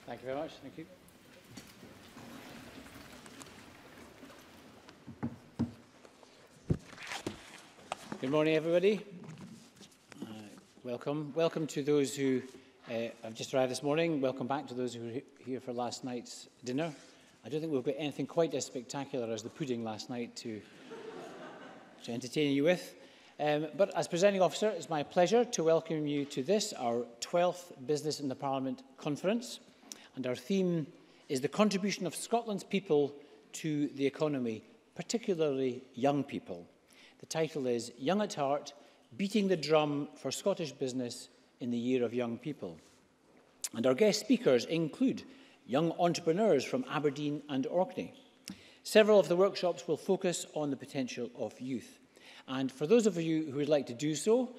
Thank you very much. Thank you. Good morning, everybody. Welcome to those who have just arrived this morning. Welcome back to those who were here for last night's dinner. I don't think we've got anything quite as spectacular as the pudding last night to entertain you with. But as presiding officer, it's my pleasure to welcome you to this, our 12th Business in the Parliament conference. And our theme is the contribution of Scotland's people to the economy, particularly young people. The title is Young at Heart, Beating the Drum for Scottish Business in the Year of Young People. And our guest speakers include young entrepreneurs from Aberdeen and Orkney. Several of the workshops will focus on the potential of youth. And for those of you who would like to do so,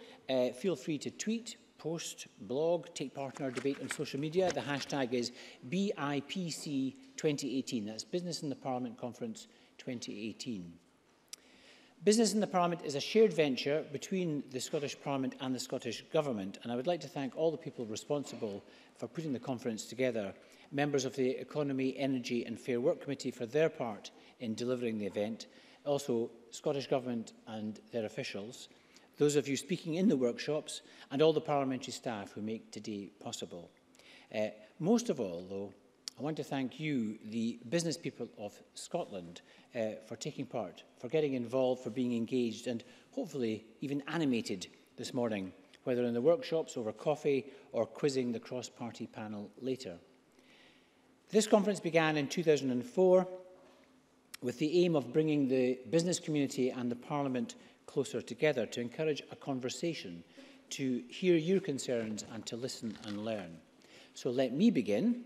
feel free to tweet, post, blog, take part in our debate on social media. The hashtag is BIPC 2018. That's Business in the Parliament Conference 2018. Business in the Parliament is a shared venture between the Scottish Parliament and the Scottish Government, and I would like to thank all the people responsible for putting the conference together, members of the Economy, Energy and Fair Work Committee for their part in delivering the event, also Scottish Government and their officials, those of you speaking in the workshops, and all the parliamentary staff who make today possible. Most of all, though, I want to thank you, the business people of Scotland, for taking part, for getting involved, for being engaged, and hopefully even animated this morning, whether in the workshops, over coffee, or quizzing the cross-party panel later. This conference began in 2004 with the aim of bringing the business community and the Parliament closer together to encourage a conversation, to hear your concerns and to listen and learn. So let me begin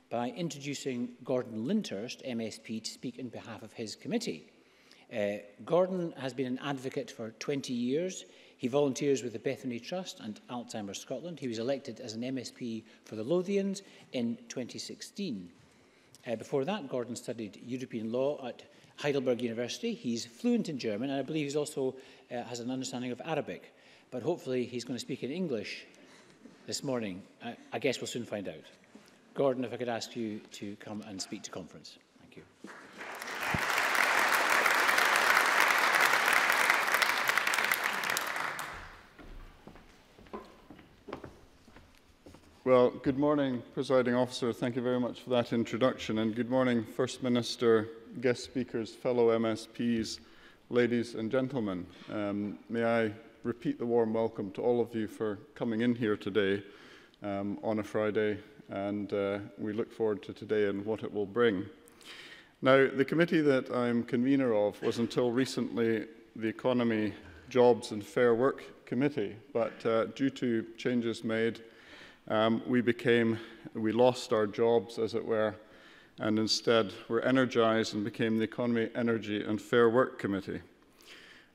by introducing Gordon Lyndhurst, MSP, to speak on behalf of his committee. Gordon has been an advocate for 20 years. He volunteers with the Bethany Trust and Alzheimer's Scotland. He was elected as an MSP for the Lothians in 2016. Before that, Gordon studied European law at Heidelberg University. He's fluent in German, and I believe he also has an understanding of Arabic. But hopefully he's going to speak in English this morning. I guess we'll soon find out. Gordon, if I could ask you to come and speak to conference. Thank you. Well, good morning, Presiding Officer. Thank you very much for that introduction. And good morning, First Minister, guest speakers, fellow MSPs, ladies and gentlemen. May I repeat the warm welcome to all of you for coming in here today on a Friday. And we look forward to today and what it will bring. Now, the committee that I'm convener of was until recently the Economy, Jobs and Fair Work Committee, but due to changes made, we lost our jobs, as it were, and instead were energised and became the Economy, Energy and Fair Work Committee.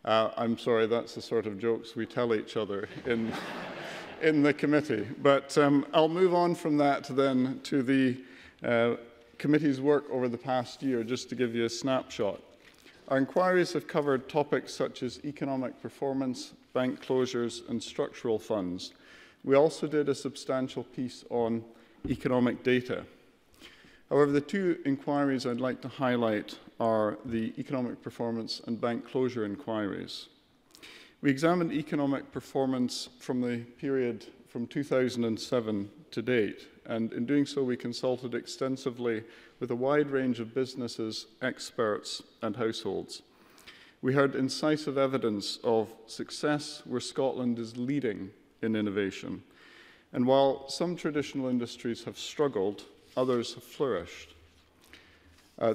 I'm sorry, that's the sort of jokes we tell each other in the committee. But I'll move on from that then to the committee's work over the past year, just to give you a snapshot. Our inquiries have covered topics such as economic performance, bank closures and structural funds. We also did a substantial piece on economic data. However, the two inquiries I'd like to highlight are the economic performance and bank closure inquiries. We examined economic performance from the period from 2007 to date, and in doing so we consulted extensively with a wide range of businesses, experts and households. We heard incisive evidence of success where Scotland is leading in innovation, and while some traditional industries have struggled, others have flourished.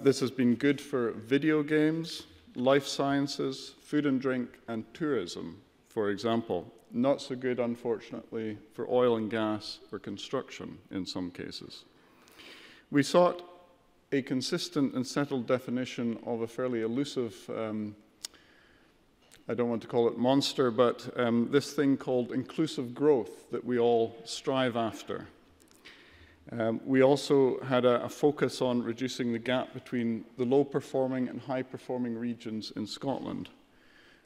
This has been good for video games, life sciences, food and drink, and tourism, for example. Not so good, unfortunately, for oil and gas or construction in some cases. We sought a consistent and settled definition of a fairly elusive, I don't want to call it monster, but this thing called inclusive growth that we all strive after. We also had a focus on reducing the gap between the low-performing and high-performing regions in Scotland.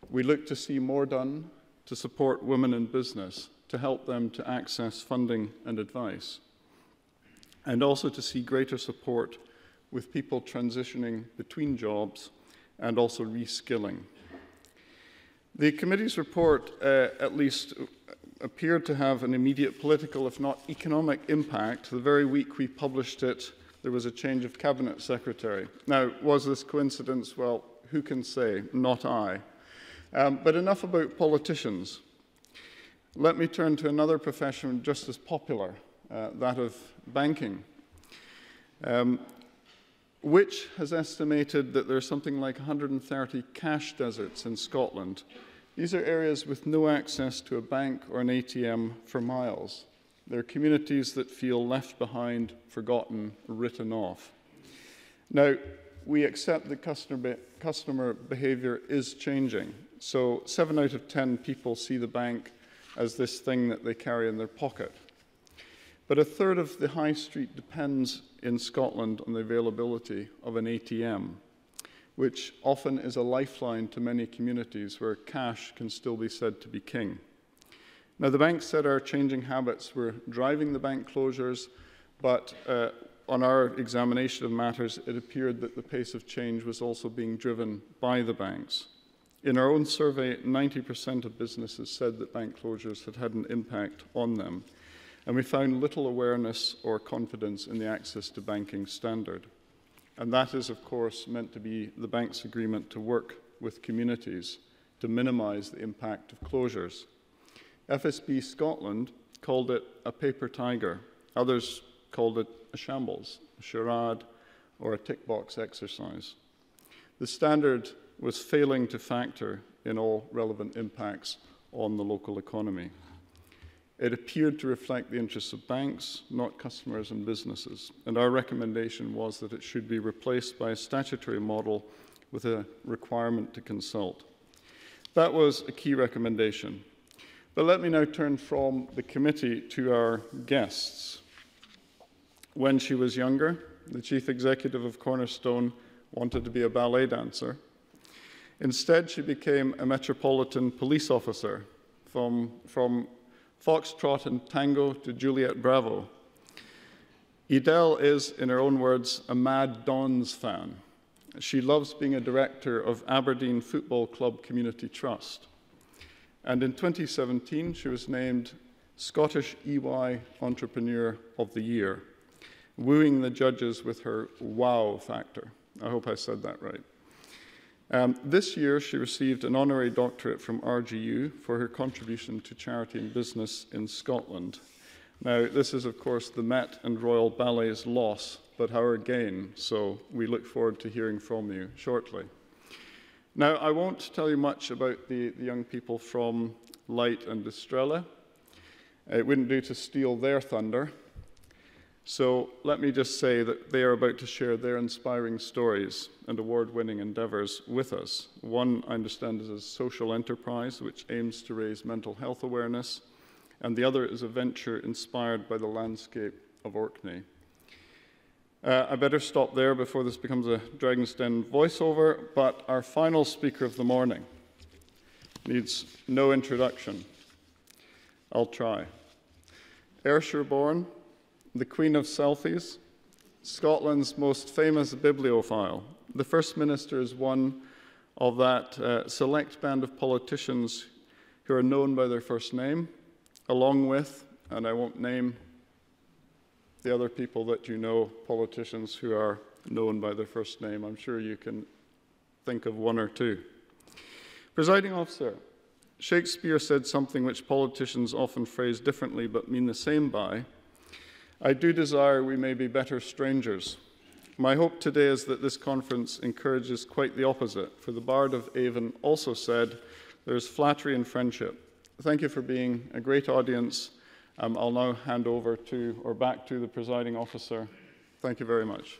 We look to see more done to support women in business, to help them to access funding and advice. and also to see greater support with people transitioning between jobs and also reskilling. The committee's report at least appeared to have an immediate political, if not economic, impact. The very week we published it, there was a change of cabinet secretary. Now, was this coincidence? Well, who can say? Not I. But enough about politicians. Let me turn to another profession just as popular, that of banking, which has estimated that there's something like 130 cash deserts in Scotland. These are areas with no access to a bank or an ATM for miles. They're communities that feel left behind, forgotten, written off. Now, we accept that customer behavior is changing. So 7 out of 10 people see the bank as this thing that they carry in their pocket. But a third of the high street depends in Scotland on the availability of an ATM, which often is a lifeline to many communities where cash can still be said to be king. Now, the banks said our changing habits were driving the bank closures, but on our examination of matters, it appeared that the pace of change was also being driven by the banks. In our own survey, 90% of businesses said that bank closures had had an impact on them, and we found little awareness or confidence in the access to banking standard. And that is, of course, meant to be the bank's agreement to work with communities to minimise the impact of closures. FSB Scotland called it a paper tiger. Others called it a shambles, a charade, or a tick box exercise. The standard was failing to factor in all relevant impacts on the local economy. It appeared to reflect the interests of banks, not customers and businesses, and our recommendation was that it should be replaced by a statutory model with a requirement to consult. That was a key recommendation. But let me now turn from the committee to our guests. When she was younger, the chief executive of Cornerstone wanted to be a ballet dancer. Instead, she became a Metropolitan Police officer from Foxtrot and Tango to Juliet Bravo. Edel is, in her own words, a Mad Dons fan. She loves being a director of Aberdeen Football Club Community Trust. And in 2017, she was named Scottish EY Entrepreneur of the Year, wooing the judges with her wow factor. I hope I said that right. This year, she received an honorary doctorate from RGU for her contribution to charity and business in Scotland. Now, this is, of course, the Met and Royal Ballet's loss, but our gain, so we look forward to hearing from you shortly. Now, I won't tell you much about the young people from Light and Estrella. It wouldn't do to steal their thunder. So let me just say that they are about to share their inspiring stories and award-winning endeavours with us. One, I understand, is a social enterprise which aims to raise mental health awareness, and the other is a venture inspired by the landscape of Orkney. I better stop there before this becomes a Dragon's Den voiceover, but our final speaker of the morning needs no introduction. I'll try. Ayrshire born, the Queen of Selfies, Scotland's most famous bibliophile. The First Minister is one of that select band of politicians who are known by their first name, along with, and I won't name the other people that you know, politicians who are known by their first name. I'm sure you can think of one or two. Presiding officer, Shakespeare said something which politicians often phrase differently but mean the same by, I do desire we may be better strangers. My hope today is that this conference encourages quite the opposite, for the Bard of Avon also said, there's flattery in friendship. Thank you for being a great audience. I'll now hand over to, or back to, the presiding officer. Thank you very much.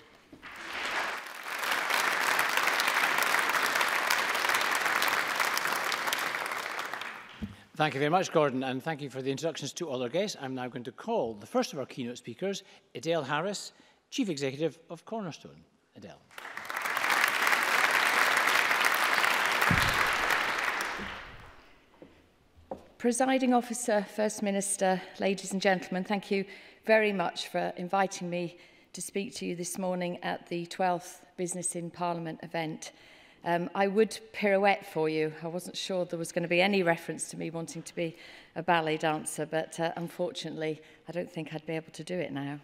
Thank you very much, Gordon, and thank you for the introductions to all our guests. I'm now going to call the first of our keynote speakers, Edel Harris, Chief Executive of Cornerstone. Edel. Presiding Officer, First Minister, ladies and gentlemen, thank you very much for inviting me to speak to you this morning at the 12th Business in Parliament event. I would pirouette for you. I wasn't sure there was going to be any reference to me wanting to be a ballet dancer, but unfortunately, I don't think I'd be able to do it now.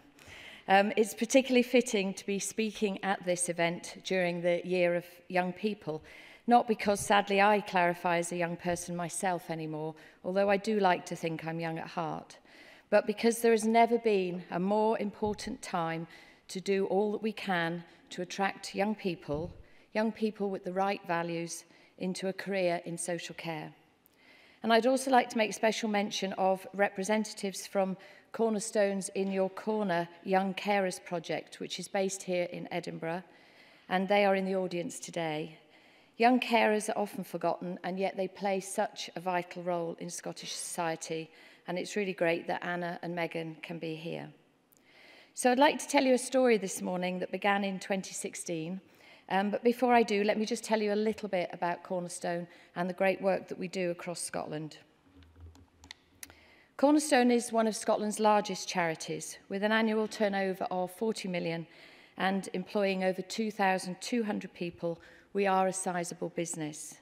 It's particularly fitting to be speaking at this event during the Year of Young People, not because, sadly, I clarify as a young person myself anymore, although I do like to think I'm young at heart, but because there has never been a more important time to do all that we can to attract young people with the right values into a career in social care. And I'd also like to make special mention of representatives from Cornerstone's In Your Corner Young Carers Project, which is based here in Edinburgh, and they are in the audience today. Young carers are often forgotten, and yet they play such a vital role in Scottish society, and it's really great that Anna and Megan can be here. So I'd like to tell you a story this morning that began in 2016, but before I do, let me just tell you a little bit about Cornerstone and the great work that we do across Scotland. Cornerstone is one of Scotland's largest charities, with an annual turnover of 40 million and employing over 2,200 people. We are a sizable business.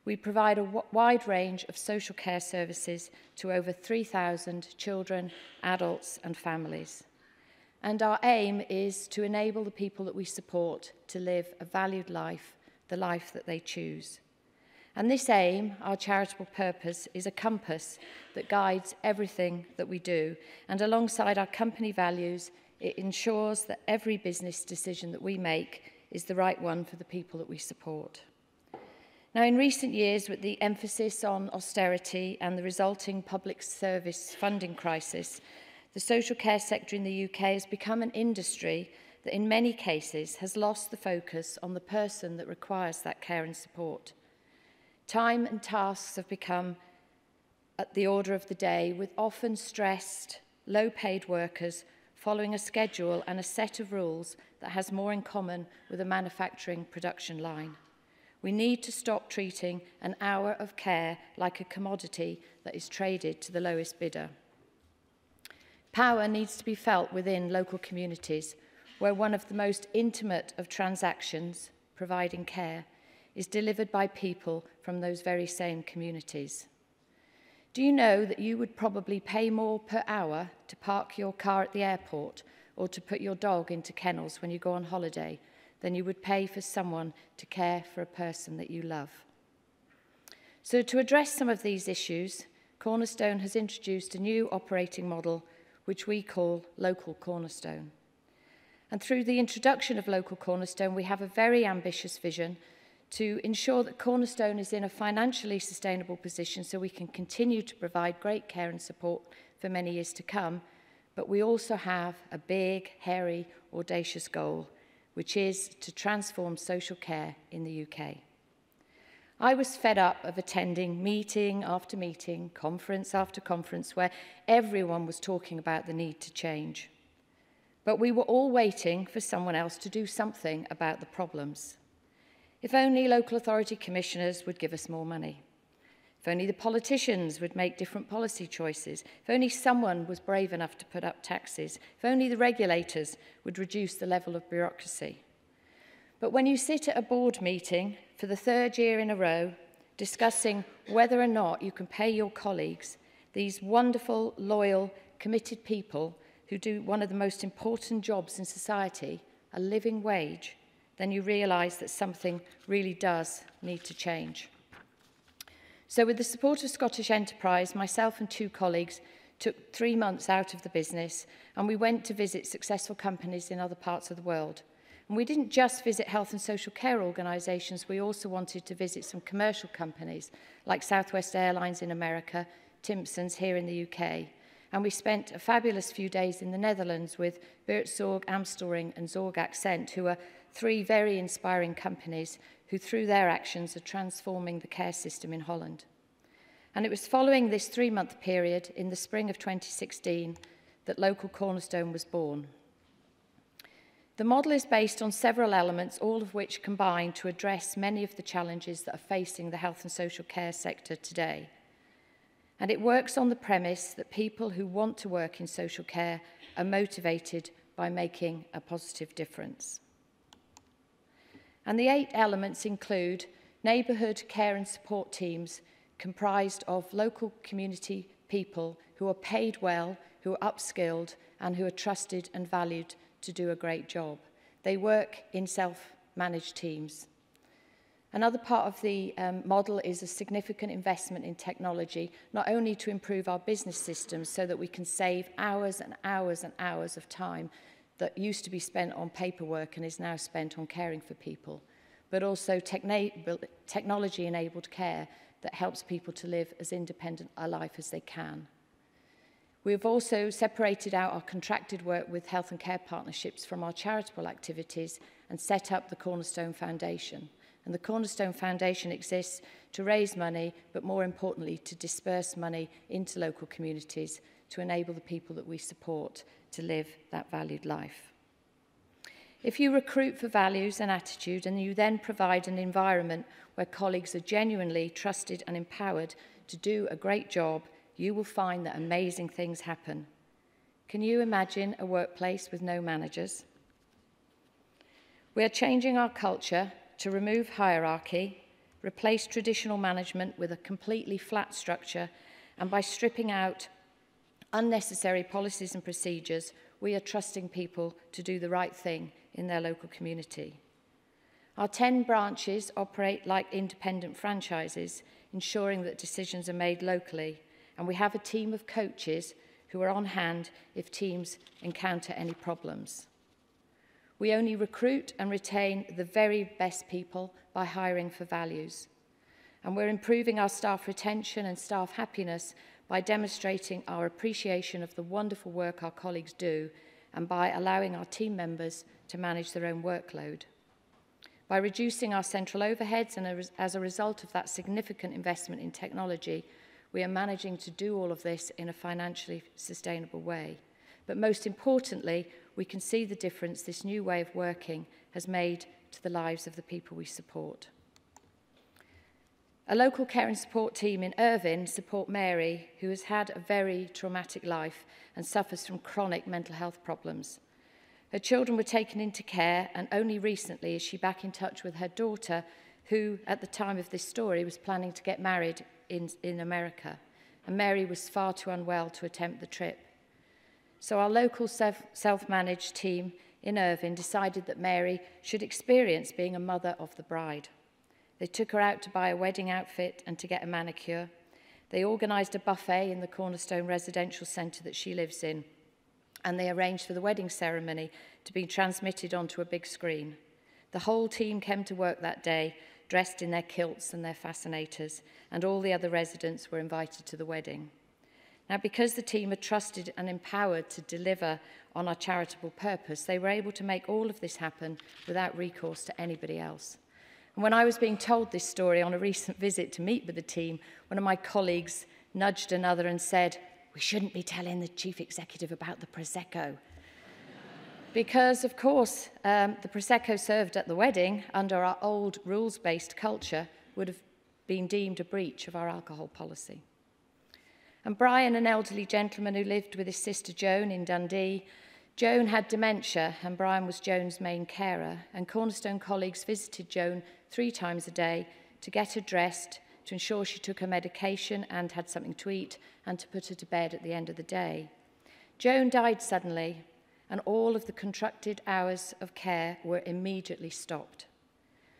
We provide a wide range of social care services to over 3,000 children, adults and families. And our aim is to enable the people that we support to live a valued life, the life that they choose. And this aim, our charitable purpose, is a compass that guides everything that we do. And alongside our company values, it ensures that every business decision that we make is the right one for the people that we support. Now, in recent years, with the emphasis on austerity and the resulting public service funding crisis, the social care sector in the UK has become an industry that in many cases has lost the focus on the person that requires that care and support. Time and tasks have become at the order of the day, with often stressed, low-paid workers following a schedule and a set of rules that has more in common with a manufacturing production line. We need to stop treating an hour of care like a commodity that is traded to the lowest bidder. Power needs to be felt within local communities, where one of the most intimate of transactions, providing care, is delivered by people from those very same communities. Do you know that you would probably pay more per hour to park your car at the airport or to put your dog into kennels when you go on holiday than you would pay for someone to care for a person that you love? So to address some of these issues, Cornerstone has introduced a new operating model which we call Local Cornerstone. And through the introduction of Local Cornerstone, we have a very ambitious vision to ensure that Cornerstone is in a financially sustainable position so we can continue to provide great care and support for many years to come. But we also have a big, hairy, audacious goal, which is to transform social care in the UK. I was fed up of attending meeting after meeting, conference after conference, where everyone was talking about the need to change. But we were all waiting for someone else to do something about the problems. If only local authority commissioners would give us more money. If only the politicians would make different policy choices. If only someone was brave enough to put up taxes. If only the regulators would reduce the level of bureaucracy. But when you sit at a board meeting for the third year in a row, discussing whether or not you can pay your colleagues, these wonderful, loyal, committed people who do one of the most important jobs in society, a living wage, then you realise that something really does need to change. So with the support of Scottish Enterprise, myself and 2 colleagues took 3 months out of the business and we went to visit successful companies in other parts of the world. And we didn't just visit health and social care organisations, we also wanted to visit some commercial companies like Southwest Airlines in America, Timpsons here in the UK. And we spent a fabulous few days in the Netherlands with Buurtzorg, Amstelring and Zorg Accent, who are 3 very inspiring companies who through their actions are transforming the care system in Holland. And it was following this 3-month period in the spring of 2016 that Local Cornerstone was born. The model is based on several elements, all of which combine to address many of the challenges that are facing the health and social care sector today. And it works on the premise that people who want to work in social care are motivated by making a positive difference. And the 8 elements include neighbourhood care and support teams comprised of local community people who are paid well, who are upskilled, and who are trusted and valued to do a great job. They work in self-managed teams. Another part of the model is a significant investment in technology, not only to improve our business systems so that we can save hours and hours and hours of time that used to be spent on paperwork and is now spent on caring for people, but also technology-enabled care that helps people to live as independent a life as they can. We have also separated out our contracted work with health and care partnerships from our charitable activities and set up the Cornerstone Foundation. And the Cornerstone Foundation exists to raise money, but more importantly, to disperse money into local communities to enable the people that we support to live that valued life. If you recruit for values and attitude and you then provide an environment where colleagues are genuinely trusted and empowered to do a great job, you will find that amazing things happen. Can you imagine a workplace with no managers? We are changing our culture to remove hierarchy, replace traditional management with a completely flat structure, and by stripping out unnecessary policies and procedures, we are trusting people to do the right thing in their local community. Our 10 branches operate like independent franchises, ensuring that decisions are made locally, and we have a team of coaches who are on hand if teams encounter any problems. We only recruit and retain the very best people by hiring for values. And we're improving our staff retention and staff happiness by demonstrating our appreciation of the wonderful work our colleagues do and by allowing our team members to manage their own workload. By reducing our central overheads and as a result of that significant investment in technology, we are managing to do all of this in a financially sustainable way. But most importantly, we can see the difference this new way of working has made to the lives of the people we support. A local care and support team in Irvine support Mary, who has had a very traumatic life and suffers from chronic mental health problems. Her children were taken into care, and only recently is she back in touch with her daughter, who, at the time of this story, was planning to get married in America. And Mary was far too unwell to attempt the trip. So our local self-managed team in Irvine decided that Mary should experience being a mother of the bride. They took her out to buy a wedding outfit and to get a manicure. They organised a buffet in the Cornerstone Residential Centre that she lives in, and they arranged for the wedding ceremony to be transmitted onto a big screen. The whole team came to work that day, dressed in their kilts and their fascinators, and all the other residents were invited to the wedding. Now, because the team are trusted and empowered to deliver on our charitable purpose, they were able to make all of this happen without recourse to anybody else. And when I was being told this story on a recent visit to meet with the team, one of my colleagues nudged another and said, "We shouldn't be telling the chief executive about the Prosecco." Because, of course, the Prosecco served at the wedding under our old rules-based culture would have been deemed a breach of our alcohol policy. And Brian, an elderly gentleman who lived with his sister Joan in Dundee, Joan had dementia and Brian was Joan's main carer, and Cornerstone colleagues visited Joan 3 times a day to get her dressed, to ensure she took her medication and had something to eat, and to put her to bed at the end of the day. Joan died suddenly, and all of the contracted hours of care were immediately stopped.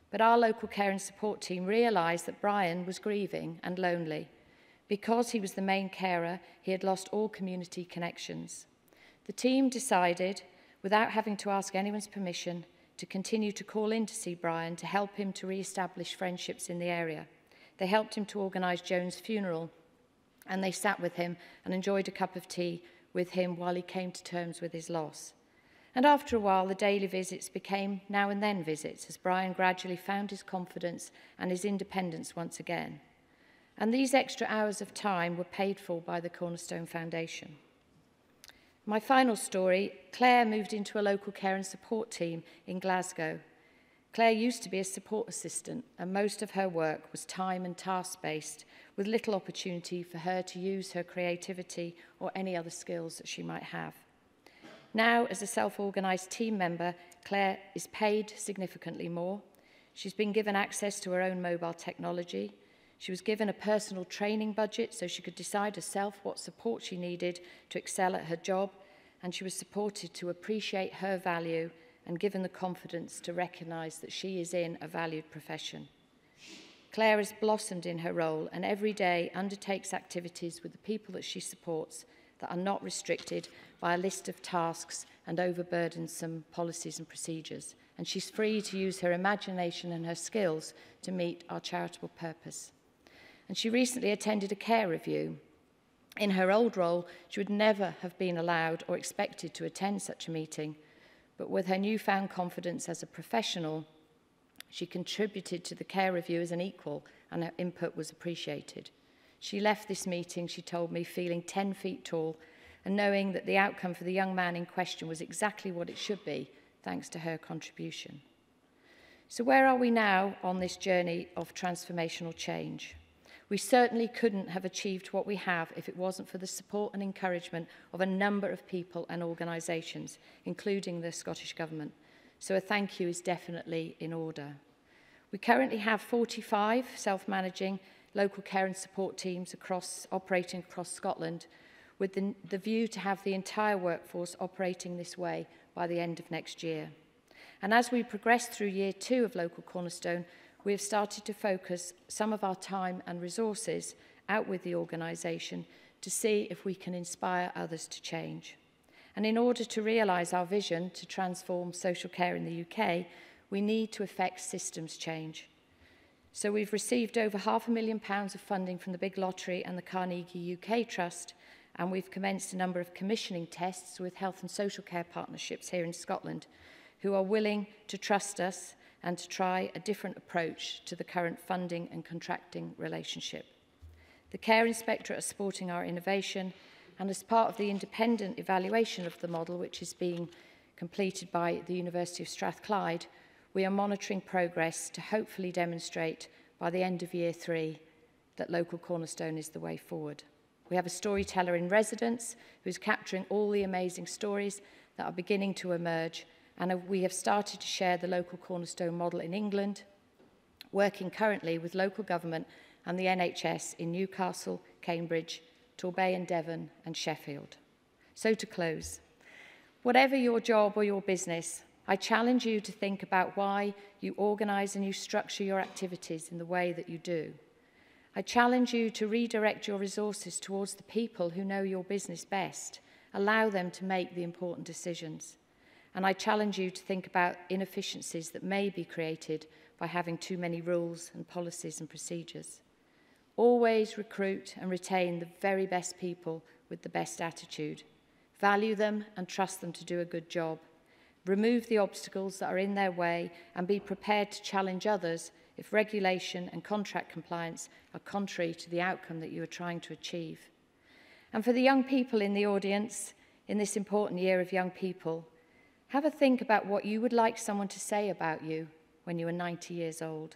But our local care and support team realised that Brian was grieving and lonely. Because he was the main carer, he had lost all community connections. The team decided, without having to ask anyone's permission, to continue to call in to see Brian to help him to re-establish friendships in the area. They helped him to organise Joan's funeral, and they sat with him and enjoyed a cup of tea with him while he came to terms with his loss. And after a while, the daily visits became now and then visits, as Brian gradually found his confidence and his independence once again. And these extra hours of time were paid for by the Cornerstone Foundation. My final story, Claire moved into a local care and support team in Glasgow. Claire used to be a support assistant, and most of her work was time and task-based, with little opportunity for her to use her creativity or any other skills that she might have. Now, as a self-organised team member, Claire is paid significantly more. She's been given access to her own mobile technology. She was given a personal training budget so she could decide herself what support she needed to excel at her job, and she was supported to appreciate her value and given the confidence to recognise that she is in a valued profession. Claire has blossomed in her role and every day undertakes activities with the people that she supports that are not restricted by a list of tasks and overburdensome policies and procedures. And she's free to use her imagination and her skills to meet our charitable purpose. And she recently attended a care review. In her old role, she would never have been allowed or expected to attend such a meeting, but with her newfound confidence as a professional, she contributed to the care review as an equal, and her input was appreciated. She left this meeting, she told me, feeling 10 feet tall and knowing that the outcome for the young man in question was exactly what it should be, thanks to her contribution. So where are we now on this journey of transformational change? We certainly couldn't have achieved what we have if it wasn't for the support and encouragement of a number of people and organisations, including the Scottish Government. So a thank you is definitely in order. We currently have 45 self-managing local care and support teams operating across Scotland, with the view to have the entire workforce operating this way by the end of next year. And as we progress through year 2 of Local Cornerstone, we have started to focus some of our time and resources out with the organisation to see if we can inspire others to change. And in order to realise our vision to transform social care in the UK, we need to effect systems change. So we've received over £500,000 of funding from the Big Lottery and the Carnegie UK Trust, and we've commenced a number of commissioning tests with health and social care partnerships here in Scotland who are willing to trust us and to try a different approach to the current funding and contracting relationship. The Care Inspectorate are supporting our innovation, and as part of the independent evaluation of the model, which is being completed by the University of Strathclyde, we are monitoring progress to hopefully demonstrate by the end of year 3 that Local Cornerstone is the way forward. We have a storyteller in residence who's capturing all the amazing stories that are beginning to emerge, and we have started to share the Local Cornerstone model in England, working currently with local government and the NHS in Newcastle, Cambridge, Torbay and Devon and Sheffield. So to close, whatever your job or your business, I challenge you to think about why you organise and you structure your activities in the way that you do. I challenge you to redirect your resources towards the people who know your business best. Allow them to make the important decisions. And I challenge you to think about inefficiencies that may be created by having too many rules and policies and procedures. Always recruit and retain the very best people with the best attitude. Value them and trust them to do a good job. Remove the obstacles that are in their way and be prepared to challenge others if regulation and contract compliance are contrary to the outcome that you are trying to achieve. And for the young people in the audience, in this important year of young people, have a think about what you would like someone to say about you when you are 90 years old.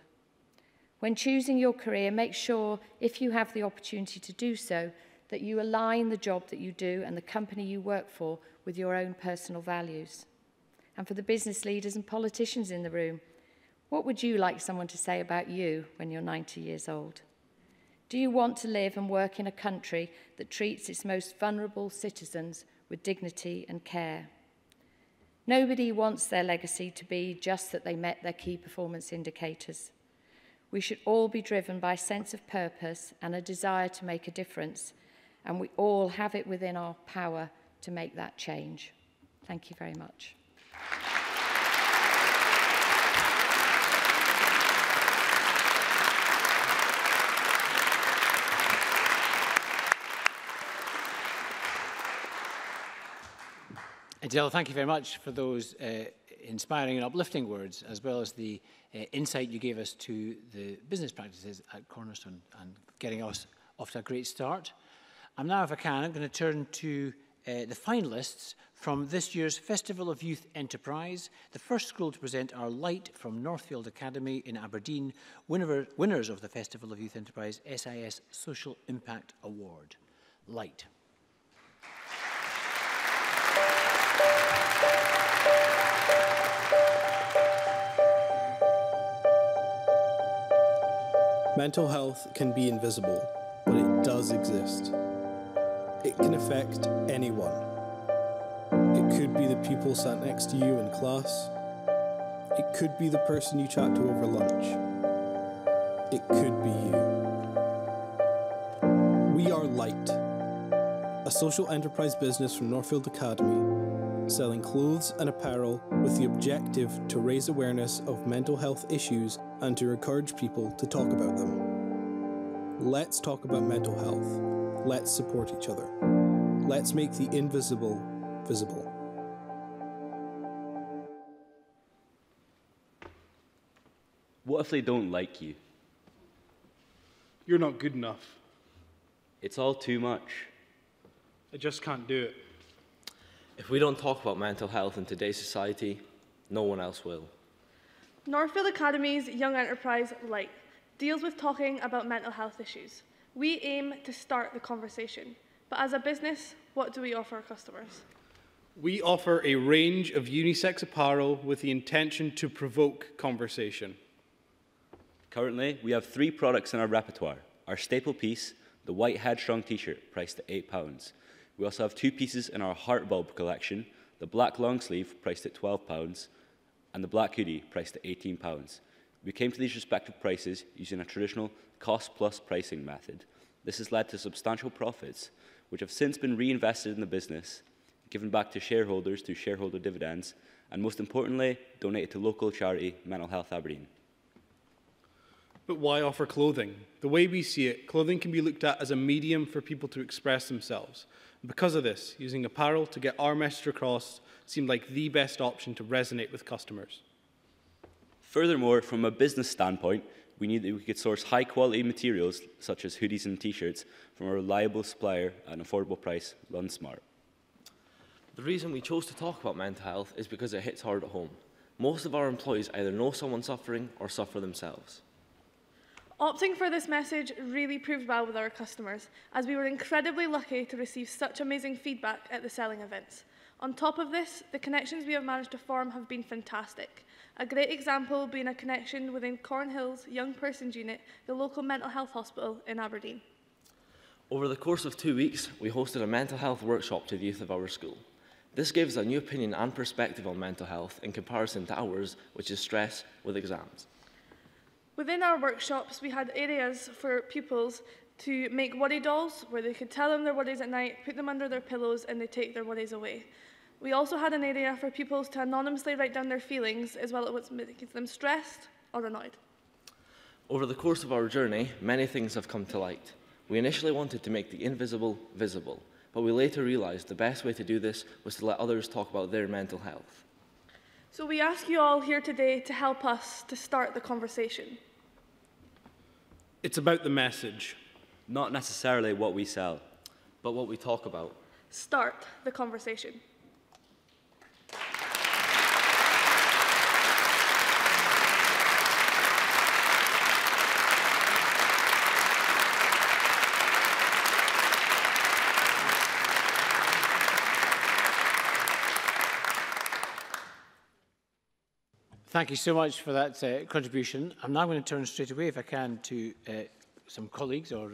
When choosing your career, make sure, if you have the opportunity to do so, that you align the job that you do and the company you work for with your own personal values. And for the business leaders and politicians in the room, what would you like someone to say about you when you're 90 years old? Do you want to live and work in a country that treats its most vulnerable citizens with dignity and care? Nobody wants their legacy to be just that they met their key performance indicators. We should all be driven by a sense of purpose and a desire to make a difference, and we all have it within our power to make that change. Thank you very much. Adela, thank you very much for those inspiring and uplifting words, as well as the insight you gave us to the business practices at Cornerstone and getting us off to a great start. I'm now, if I can, I'm going to turn to the finalists from this year's Festival of Youth Enterprise. The first school to present are Light from Northfield Academy in Aberdeen, winners of the Festival of Youth Enterprise SIS Social Impact Award. Light. Mental health can be invisible, but it does exist. It can affect anyone. It could be the pupil sat next to you in class. It could be the person you chat to over lunch. It could be you. We are Light, a social enterprise business from Northfield Academy, selling clothes and apparel with the objective to raise awareness of mental health issues and to encourage people to talk about them. Let's talk about mental health. Let's support each other. Let's make the invisible visible. What if they don't like you? You're not good enough. It's all too much. I just can't do it. If we don't talk about mental health in today's society, no one else will. Northfield Academy's Young Enterprise Light deals with talking about mental health issues. We aim to start the conversation, but as a business, what do we offer our customers? We offer a range of unisex apparel with the intention to provoke conversation. Currently, we have 3 products in our repertoire. Our staple piece, the white headstrong t-shirt, priced at £8. We also have 2 pieces in our heart bulb collection, the black long sleeve, priced at £12, and the black hoodie, priced at £18. We came to these respective prices using a traditional cost-plus pricing method. This has led to substantial profits, which have since been reinvested in the business, given back to shareholders through shareholder dividends, and most importantly, donated to local charity Mental Health Aberdeen. But why offer clothing? The way we see it, clothing can be looked at as a medium for people to express themselves. And because of this, using apparel to get our message across seemed like the best option to resonate with customers. Furthermore, from a business standpoint, we knew that we could source high-quality materials, such as hoodies and t-shirts, from a reliable supplier at an affordable price, Lunsmart. The reason we chose to talk about mental health is because it hits hard at home. Most of our employees either know someone suffering or suffer themselves. Opting for this message really proved well with our customers, as we were incredibly lucky to receive such amazing feedback at the selling events. On top of this, the connections we have managed to form have been fantastic. A great example being a connection within Cornhill's Young Persons Unit, the local mental health hospital in Aberdeen. Over the course of 2 weeks, we hosted a mental health workshop to the youth of our school. This gave us a new opinion and perspective on mental health in comparison to ours, which is stress with exams. Within our workshops, we had areas for pupils to make worry dolls, where they could tell them their worries at night, put them under their pillows, and they take their worries away. We also had an area for pupils to anonymously write down their feelings, as well as what makes them stressed or annoyed. Over the course of our journey, many things have come to light. We initially wanted to make the invisible visible, but we later realised the best way to do this was to let others talk about their mental health. So we ask you all here today to help us to start the conversation. It's about the message. Not necessarily what we sell, but what we talk about. Start the conversation. Thank you so much for that contribution. I'm now going to turn straight away, if I can, to some colleagues or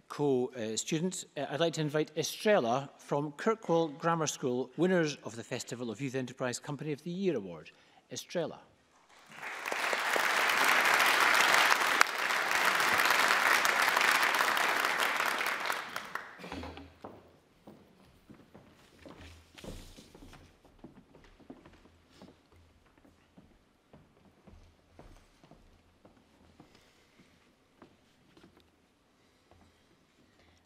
co-students. I'd like to invite Estrella from Kirkwall Grammar School, winners of the Festival of Youth Enterprise Company of the Year Award. Estrella.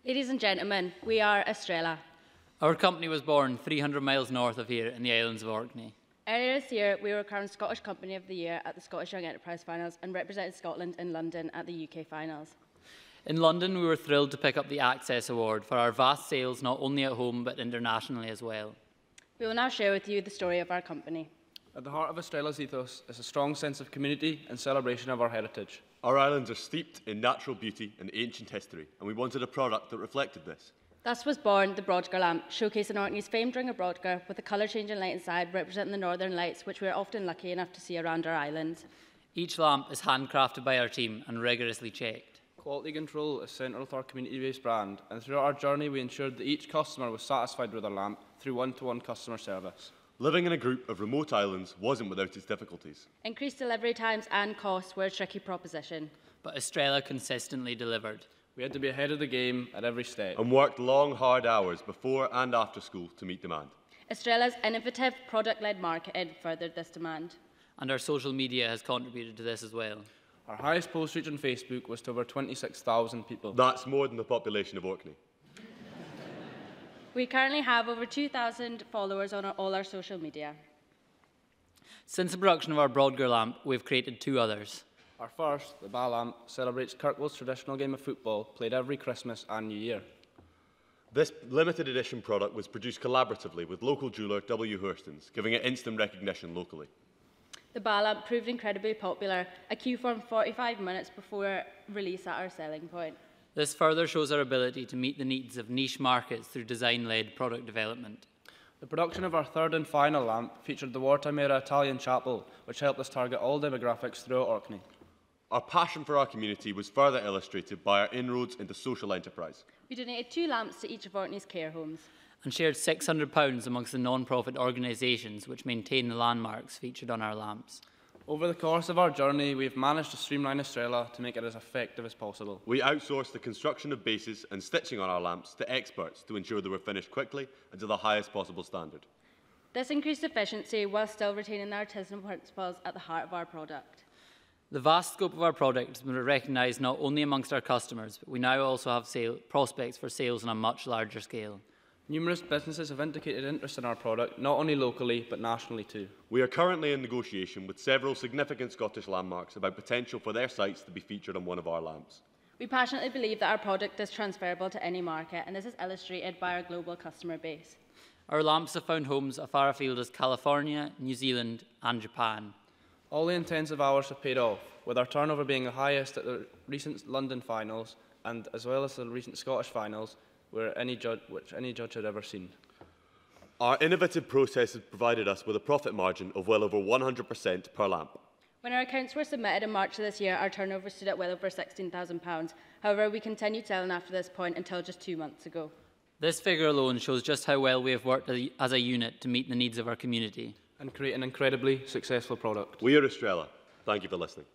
Ladies and gentlemen, we are Estrella. Our company was born 300 miles north of here in the islands of Orkney. Earlier this year, we were crowned Scottish Company of the Year at the Scottish Young Enterprise Finals and represented Scotland in London at the UK Finals. In London, we were thrilled to pick up the Access Award for our vast sales not only at home but internationally as well. We will now share with you the story of our company. At the heart of Estrella's ethos is a strong sense of community and celebration of our heritage. Our islands are steeped in natural beauty and ancient history, and we wanted a product that reflected this. Thus was born the Brodgar lamp, showcasing Orkney's famed ring of Brodgar with a colour-changing light inside representing the northern lights, which we are often lucky enough to see around our island. Each lamp is handcrafted by our team and rigorously checked. Quality control is central to our community-based brand, and throughout our journey we ensured that each customer was satisfied with their lamp through one-to-one customer service. Living in a group of remote islands wasn't without its difficulties. Increased delivery times and costs were a tricky proposition. But Estrella consistently delivered. We had to be ahead of the game at every step. And worked long, hard hours before and after school to meet demand. Estrella's innovative product-led marketing furthered this demand. And our social media has contributed to this as well. Our highest post reach on Facebook was to over 26,000 people. That's more than the population of Orkney. We currently have over 2,000 followers on all our social media. Since the production of our Brodgar lamp, we've created 2 others. Our first, the Ba lamp, celebrates Kirkwell's traditional game of football, played every Christmas and New Year. This limited edition product was produced collaboratively with local jeweller W. Hurston's, giving it instant recognition locally. The Ba lamp proved incredibly popular. A queue formed 45 minutes before release at our selling point. This further shows our ability to meet the needs of niche markets through design-led product development. The production of our third and final lamp featured the wartime-era Italian chapel, which helped us target all demographics throughout Orkney. Our passion for our community was further illustrated by our inroads into social enterprise. We donated 2 lamps to each of Orkney's care homes. And shared £600 amongst the non-profit organisations which maintain the landmarks featured on our lamps. Over the course of our journey, we've managed to streamline Estrella to make it as effective as possible. We outsourced the construction of bases and stitching on our lamps to experts to ensure they were finished quickly and to the highest possible standard. This increased efficiency while still retaining the artisanal principles at the heart of our product. The vast scope of our product has been recognised not only amongst our customers, but we now also have prospects for sales on a much larger scale. Numerous businesses have indicated interest in our product, not only locally, but nationally too. We are currently in negotiation with several significant Scottish landmarks about potential for their sites to be featured on one of our lamps. We passionately believe that our product is transferable to any market, and this is illustrated by our global customer base. Our lamps have found homes as far afield as California, New Zealand and Japan. All the intensive hours have paid off, with our turnover being the highest at the recent London finals, and as well as the recent Scottish finals, which any judge had ever seen. Our innovative process has provided us with a profit margin of well over 100% per lamp. When our accounts were submitted in March of this year, our turnover stood at well over £16,000. However, we continued selling after this point until just 2 months ago. This figure alone shows just how well we have worked as a unit to meet the needs of our community. And create an incredibly successful product. We are Estrella. Thank you for listening.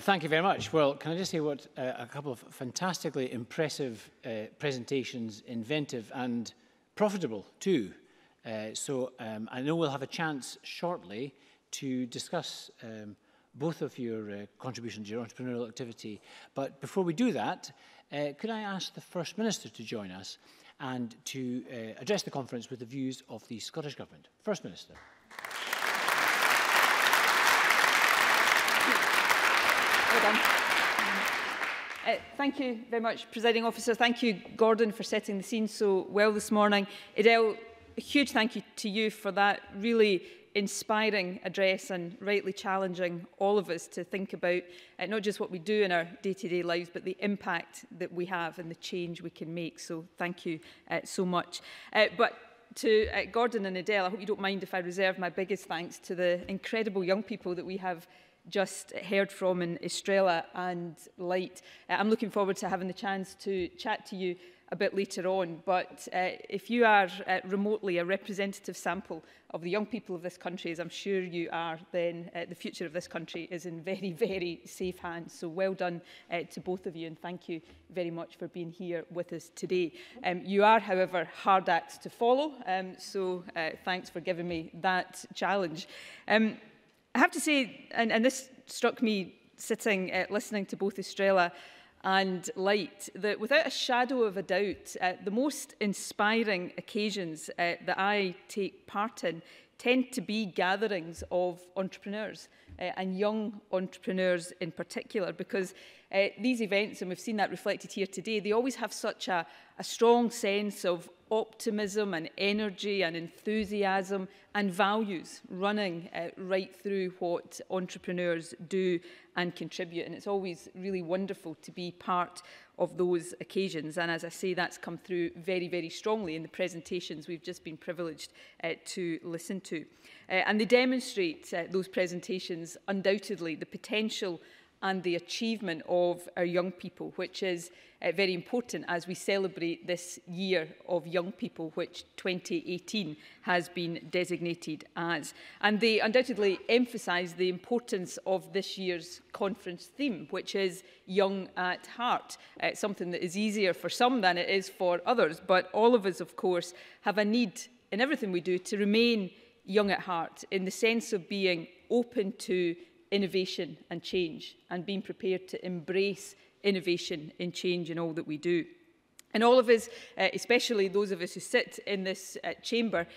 Thank you very much. Well, can I just say what a couple of fantastically impressive presentations, inventive and profitable too. I know we'll have a chance shortly to discuss both of your contributions to your entrepreneurial activity. But before we do that, could I ask the First Minister to join us and to address the conference with the views of the Scottish Government. First Minister. Well done. Thank you very much, Presiding Officer. Thank you, Gordon, for setting the scene so well this morning. Edel, a huge thank you to you for that really inspiring address and rightly challenging all of us to think about not just what we do in our day-to-day lives, but the impact that we have and the change we can make. So thank you so much. But to Gordon and Edel, I hope you don't mind if I reserve my biggest thanks to the incredible young people that we have just heard from in Estrella and Light. I'm looking forward to having the chance to chat to you a bit later on, but if you are remotely a representative sample of the young people of this country, as I'm sure you are, then the future of this country is in very, very safe hands. So well done to both of you, and thank you very much for being here with us today. You are, however, hard acts to follow, so thanks for giving me that challenge. I have to say, and this struck me sitting listening to both Estrella and light, that without a shadow of a doubt, the most inspiring occasions that I take part in tend to be gatherings of entrepreneurs and young entrepreneurs in particular, because these events, and we've seen that reflected here today, they always have such a strong sense of optimism and energy and enthusiasm and values running right through what entrepreneurs do and contribute. And it's always really wonderful to be part of those occasions. And as I say, that's come through very, very strongly in the presentations we've just been privileged to listen to. And they demonstrate, those presentations, undoubtedly the potential and the achievement of our young people, which is very important as we celebrate this year of young people, which 2018 has been designated as. And they undoubtedly emphasise the importance of this year's conference theme, which is young at heart, something that is easier for some than it is for others. But all of us, of course, have a need in everything we do to remain young at heart, in the sense of being open to innovation and change, and being prepared to embrace innovation and change in all that we do. And all of us, especially those of us who sit in this chamber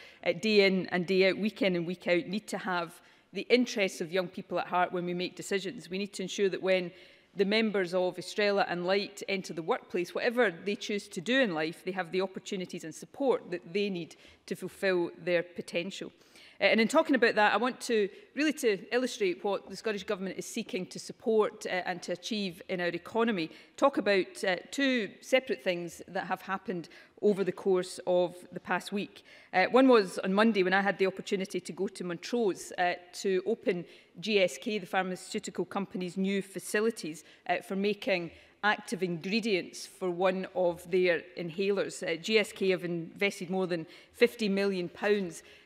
day in and day out, week in and week out, need to have the interests of young people at heart when we make decisions. We need to ensure that when the members of Estrella and Light enter the workplace, whatever they choose to do in life, they have the opportunities and support that they need to fulfil their potential. And in talking about that, I want to really illustrate what the Scottish Government is seeking to support and to achieve in our economy, talk about two separate things that have happened over the course of the past week. One was on Monday, when I had the opportunity to go to Montrose to open GSK, the pharmaceutical company's new facilities for making active ingredients for one of their inhalers. GSK have invested more than £50 million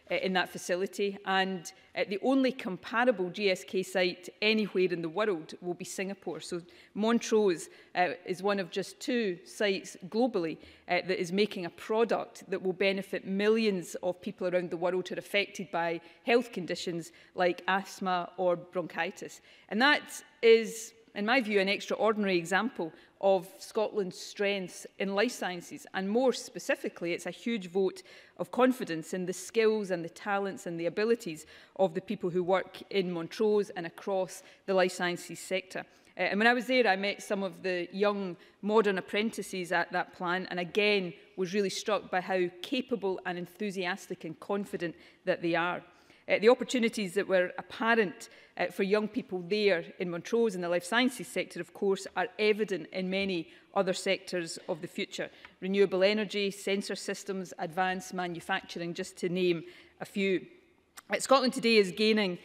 in that facility, and the only comparable GSK site anywhere in the world will be Singapore. So Montrose is one of just 2 sites globally that is making a product that will benefit millions of people around the world who are affected by health conditions like asthma or bronchitis. And that is, in my view, an extraordinary example of Scotland's strengths in life sciences. And more specifically, it's a huge vote of confidence in the skills and the talents and the abilities of the people who work in Montrose and across the life sciences sector. And when I was there, I met some of the young modern apprentices at that plant, and again was really struck by how capable and enthusiastic and confident that they are. The opportunities that were apparent for young people there in Montrose in the life sciences sector, of course, are evident in many other sectors of the future. Renewable energy, sensor systems, advanced manufacturing, just to name a few. Scotland today is gaining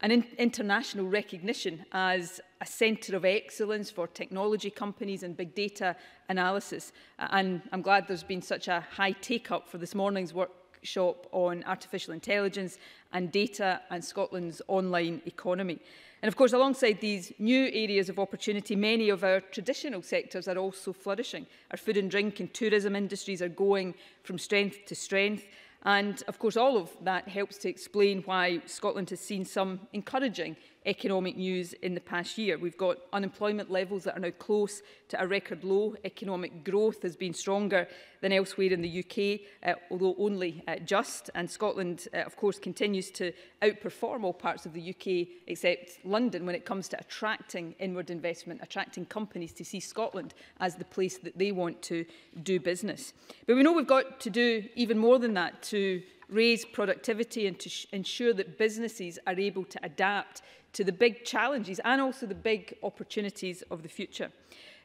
an international recognition as a centre of excellence for technology companies and big data analysis. And I'm glad there's been such a high take-up for this morning's workshop on artificial intelligence and data and Scotland's online economy. And of course, alongside these new areas of opportunity, many of our traditional sectors are also flourishing. Our food and drink and tourism industries are going from strength to strength. And of course, all of that helps to explain why Scotland has seen some encouraging economic news in the past year. We've got unemployment levels that are now close to a record low. Economic growth has been stronger than elsewhere in the UK, although only just. And Scotland, of course, continues to outperform all parts of the UK except London when it comes to attracting inward investment, attracting companies to see Scotland as the place that they want to do business. But we know we've got to do even more than that to raise productivity and to ensure that businesses are able to adapt to the big challenges and also the big opportunities of the future.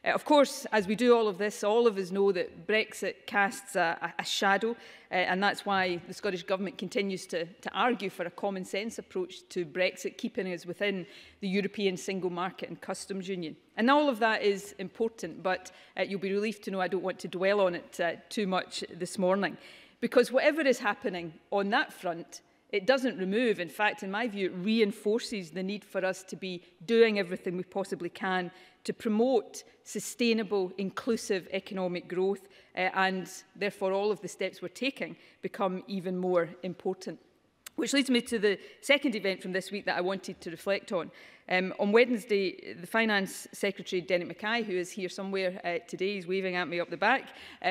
Of course, as we do all of this, all of us know that Brexit casts a shadow, and that's why the Scottish Government continues to argue for a common sense approach to Brexit, keeping us within the European single market and customs union. And all of that is important, but you'll be relieved to know I don't want to dwell on it too much this morning. Because whatever is happening on that front, it doesn't remove, in fact, in my view, it reinforces the need for us to be doing everything we possibly can to promote sustainable, inclusive economic growth, and therefore all of the steps we're taking become even more important. Which leads me to the second event from this week that I wanted to reflect on. On Wednesday, the Finance Secretary, Derek Mackay, who is here somewhere today, he's waving at me up the back,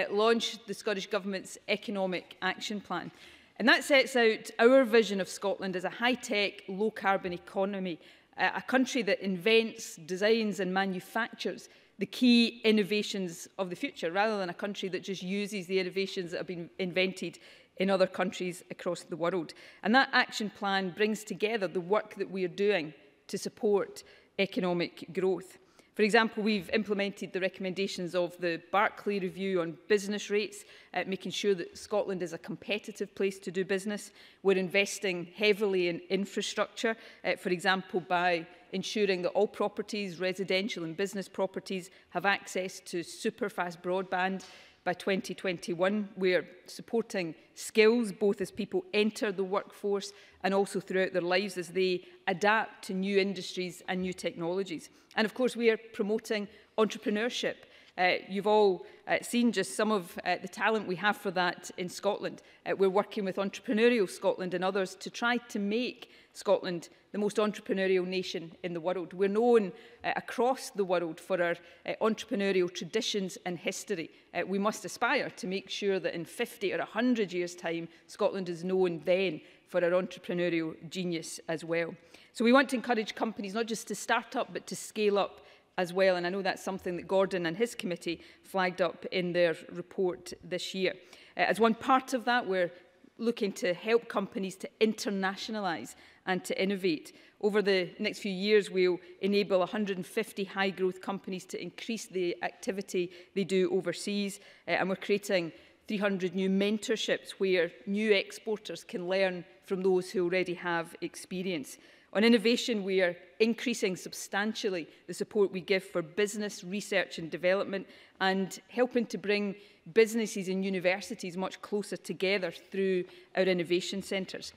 launched the Scottish Government's Economic Action Plan. And that sets out our vision of Scotland as a high-tech, low-carbon economy, a country that invents, designs and manufactures the key innovations of the future, rather than a country that just uses the innovations that have been invented in other countries across the world. And that action plan brings together the work that we are doing to support economic growth. For example, we've implemented the recommendations of the Barclay Review on business rates, making sure that Scotland is a competitive place to do business. We're investing heavily in infrastructure, for example, by ensuring that all properties, residential and business properties, have access to super-fast broadband. By 2021, we're supporting skills, both as people enter the workforce and also throughout their lives as they adapt to new industries and new technologies. And of course, we are promoting entrepreneurship. You've all seen just some of the talent we have for that in Scotland. We're working with Entrepreneurial Scotland and others to try to make Scotland the most entrepreneurial nation in the world. We're known across the world for our entrepreneurial traditions and history. We must aspire to make sure that in 50 or 100 years' time, Scotland is known then for our entrepreneurial genius as well. So we want to encourage companies not just to start up, but to scale up as well. And I know that's something that Gordon and his committee flagged up in their report this year. As one part of that, we're looking to help companies to internationalise and to innovate. Over the next few years, we'll enable 150 high-growth companies to increase the activity they do overseas, and we're creating 300 new mentorships where new exporters can learn from those who already have experience. On innovation, we are increasing substantially the support we give for business, research and development, and helping to bring businesses and universities much closer together through our innovation centres.